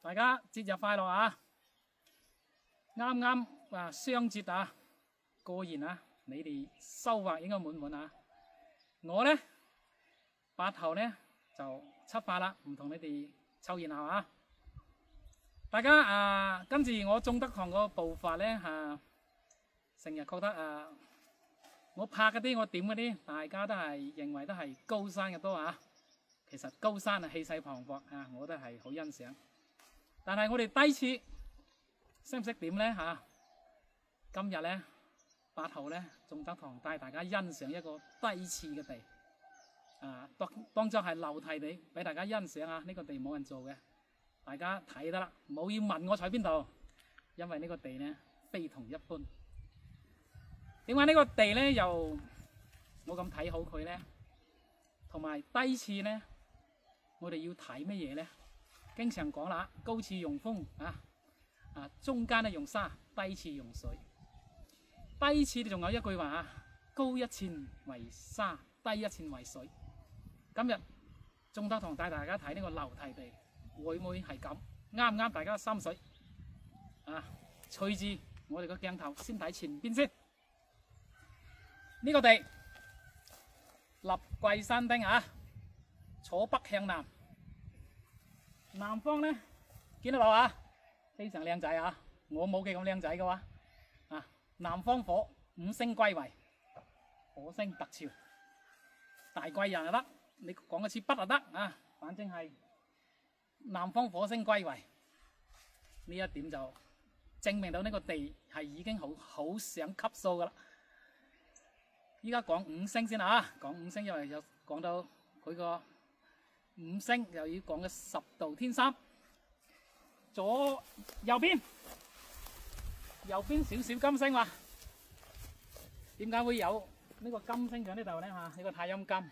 大家節日快樂啊！啱啱雙節啊，過完啊，你哋收穫應該滿滿啊！我呢8號呢就出發啦，唔同你哋湊熱鬧啊！大家跟住我中德堂個步伐呢成日覺得我拍嗰啲我點嗰啲，大家都係認為都係高山嘅多啊！其實高山氣勢磅礴啊，我都係好欣賞。但係我哋低次識唔識點呢？今日呢8號呢，中德堂帶大家欣賞一個低次嘅地當作係樓梯地俾大家欣賞啊！呢個地冇人做嘅，大家睇得啦，冇要問我坐邊度，因為呢個地呢非同一般。點解呢個地呢又冇咁睇好佢呢？同埋低次呢，我哋要睇乜嘢呢？經常講啦，高次用風中間咧用沙，低次用水。低次仲有一句話高一寸為沙，低一寸為水。今日中德堂帶大家睇呢個樓梯地，會唔會係咁？啱唔啱大家心水？隨住我哋個鏡頭先睇前邊先。呢個地立桂山丁坐北向南。南方呢，見到冇非常靚仔我冇嘅咁靚仔嘅話南方火5星歸位，火星特潮，大貴人就得，你講一次不就得反正係南方火星歸位，呢一點就證明到呢個地係已經好上級數噶啦。依家講5星先講5星，因為有講到佢個5星又要講嘅10度天心。右邊少少金星話，點解會有呢個金星喺呢度呢？呢個太陰金，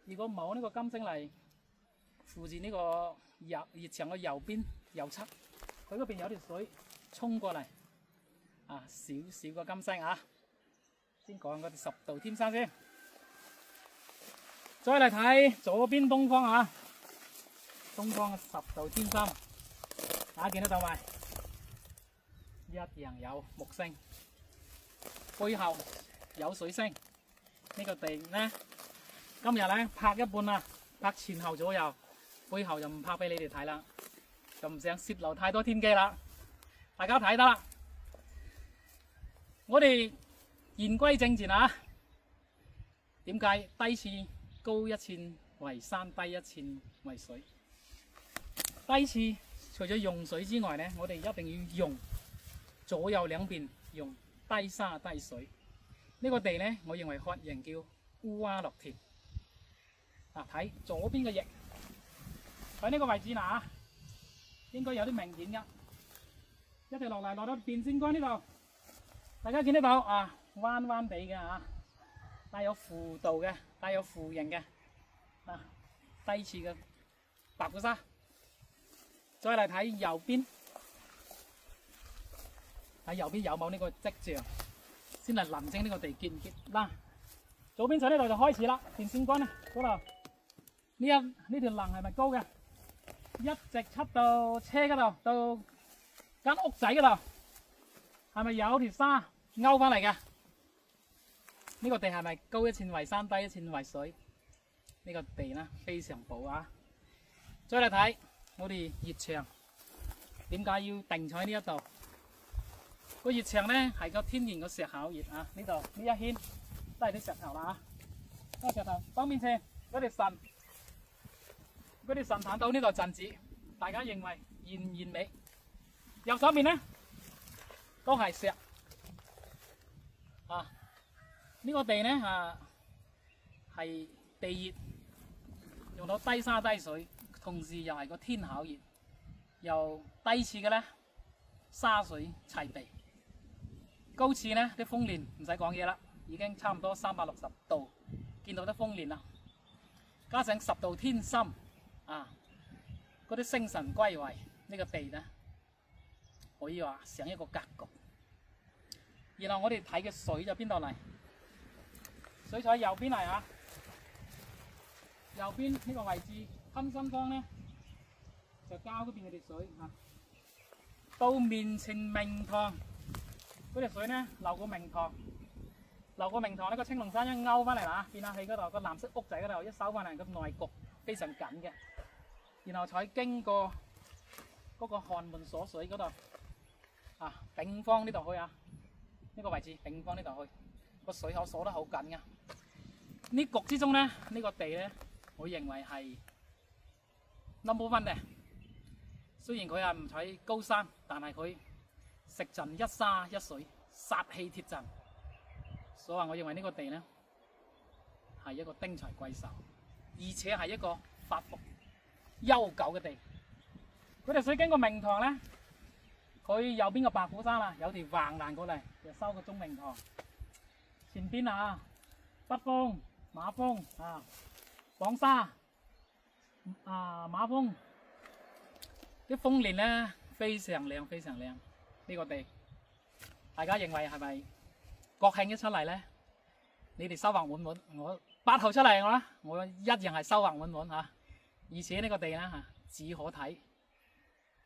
如果冇呢個金星嚟附住呢個熱場嘅右邊右側，佢嗰邊有條水沖過嚟少少個金星先講嗰啲10度天心先。再嚟睇左邊東方東方嘅10度天心，大家見得到未？一樣有木星，背後有水星。呢個地呢，今日呢拍一半啦，拍前後左右，背後就唔拍俾你哋睇啦，就唔想泄露太多天機啦。大家睇得啦。我哋言歸正傳點解低次高一寸為山，低一寸為水？低次除咗用水之外呢，我哋一定要用左右兩邊用低沙低水。呢個地呢，我認為學人叫烏鴉落田。睇左邊嘅翼，喺呢個位置應該有啲明顯㗎。一直落嚟落到電線杆呢度，大家見得到彎彎地嘅帶有弧度嘅，帶有弧形嘅低次嘅白虎沙。再嚟睇右邊，睇右邊有冇呢個跡象，先嚟論證呢個地結唔結。左邊上呢度就開始啦，電線杆嗰度呢條欄係咪高嘅？一直出到車嗰度，到間屋仔嗰度，係咪有條沙勾翻嚟嘅？呢個地係咪高一寸為山，低一寸為水？呢個地呢非常寶再嚟睇我哋熱場，點解要定喺呢一度？個熱場呢係個天然嘅石口熱呢度呢一圈都係啲石頭啦呢個石頭當面前嗰條神壇到呢度陣子，大家認為現唔現美？右手面呢都係石呢個地呢係地熱，用到低沙低水，同時又係個天口熱，又低次嘅呢沙水齊備，高次呢啲風連唔使講嘢啦，已經差唔多360度，見到啲風連啦，加上10度天心嗰啲星辰歸位，呢個地呢可以話成一個格局。然後我哋睇嘅水就邊度嚟？水彩右邊嚟右邊呢個位置，襟心方呢就交嗰邊嗰啲水嚇。到面前明堂嗰條水呢，流過明堂，呢個青龍山一勾翻嚟啦，變下去嗰度個藍色屋仔嗰度一收翻嚟，個內局非常緊嘅。然後再經過嗰個寒門鎖水嗰度啊，丙方呢度去啊，呢個位置丙方呢度去，個水口鎖得好緊嘅。呢局之中呢，呢個地呢，我認為係 No.1 嘅。雖然佢係唔喺高山，但係佢食盡一沙一水，殺氣鐵陣。所以話我認為呢個地呢係一個丁財貴壽，而且係一個發福悠久嘅地。嗰條水經過明堂呢，佢右邊個白虎山啦，有條橫欄過嚟，就收個中明堂。前邊啊，北風、馬風啊、廣沙啊、馬風，啲風蓮呢非常靚，非常靚。呢個地，大家認為係咪國慶一出嚟呢？你哋收穫滿滿，我8號出嚟我一樣係收穫滿滿嚇。而且呢個地呢嚇，只可睇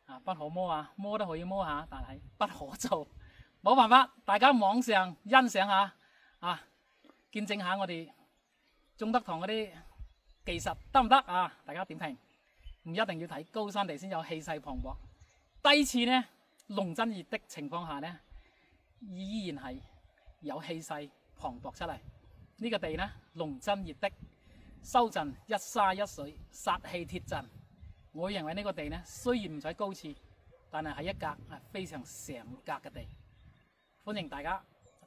啊，不可摸啊，摸都可以摸下，但係不可做，冇辦法。大家網上欣賞下啊，見證下我哋中德堂嗰啲技術得唔得啊？大家點評？唔一定要睇高山地先有氣勢磅礴，低次呢龍真熱的情況下呢，依然係有氣勢磅礴出嚟。呢個地呢，龍真熱的，收盡一沙一水，殺氣鐵陣。我認為呢個地呢，雖然唔使高次，但係係一格係非常成格嘅地。歡迎大家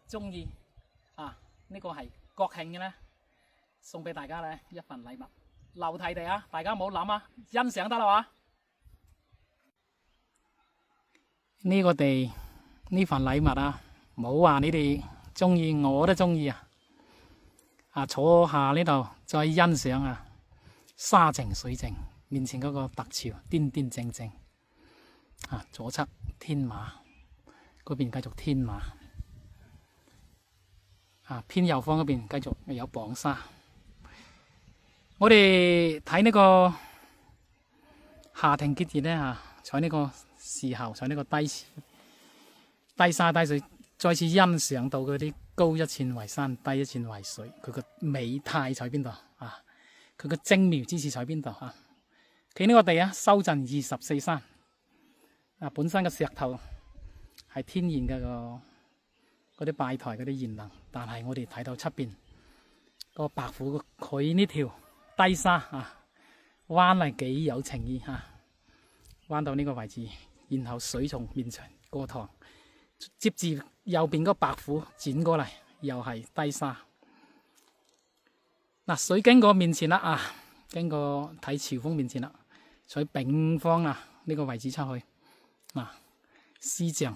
中意啊！呢個係國慶嘅呢，送俾大家呢一份禮物。流體地啊，大家唔好諗啊，欣賞得啦嘛。呢個地呢份禮物啊，冇話你哋中意，我都中意啊！啊，坐下呢度再欣賞啊，沙靜水靜，面前嗰個特潮端端正正啊，左側天馬，嗰邊繼續天馬啊，偏右方嗰邊繼續有磅沙。我哋睇呢個夏庭結業呢，喺呢個時候，喺呢個低沙低水，再次欣賞到嗰啲高一寸為山，低一寸為水，佢個美態喺邊度啊？佢個精妙之處喺邊度啊？佢呢個地啊，收盡24山啊，本身嘅石頭係天然嘅嗰啲拜台嗰啲燃能，但係我哋睇到出邊個白虎佢呢條低沙啊，彎嚟幾有情意嚇，彎到呢個位置，然後水從面前過塘，接住右邊嗰白虎剪過嚟，又係低沙。嗱，水經過面前啦啊，經過睇潮風面前啦，在丙方啊呢個位置出去，嗱，絲杖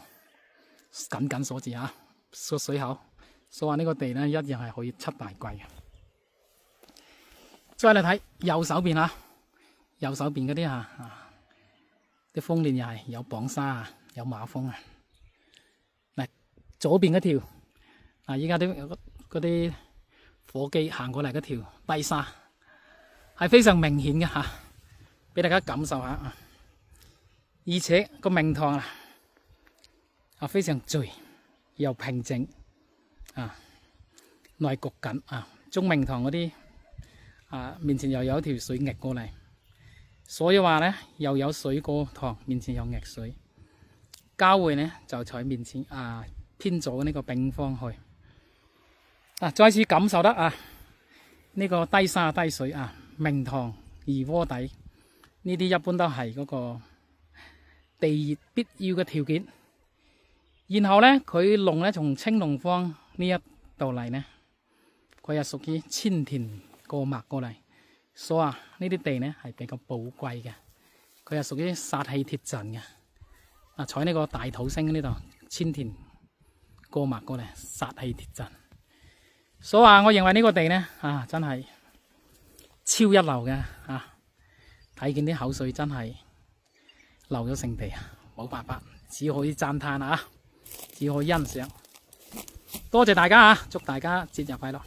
緊緊鎖住嚇個水口，所以話呢個地呢，一樣係可以出大貴嘅。再嚟睇右手邊啊，右手邊嗰啲啲風蓮又係有磅沙啊，有馬蜂啊。嗱，左邊嗰條依家啲嗰啲伙計行過嚟嗰條低沙係非常明顯嘅嚇，俾大家感受下啊。而且個明堂啊非常聚又平靜啊，內焗緊啊，中明堂嗰啲。面前又有一條水逆過嚟，所以話呢，又有水過塘，面前有逆水交匯呢，就在面前偏左呢個丙方去再次感受得呢個低沙低水明堂二鍋底呢啲一般都係嗰個地熱必要嘅條件。然後呢，佢龍呢從青龍方呢一度嚟呢，佢係屬於千田過脈過嚟，所以話呢啲地呢係比較寶貴嘅，佢係屬於殺氣鐵陣嘅。採呢個大土星呢度千田過脈過嚟，殺氣鐵陣。所以話我認為呢個地呢真係超一流嘅睇見啲口水真係流咗成地冇辦法，只可以讚嘆只可以欣賞。多謝大家祝大家節日快樂。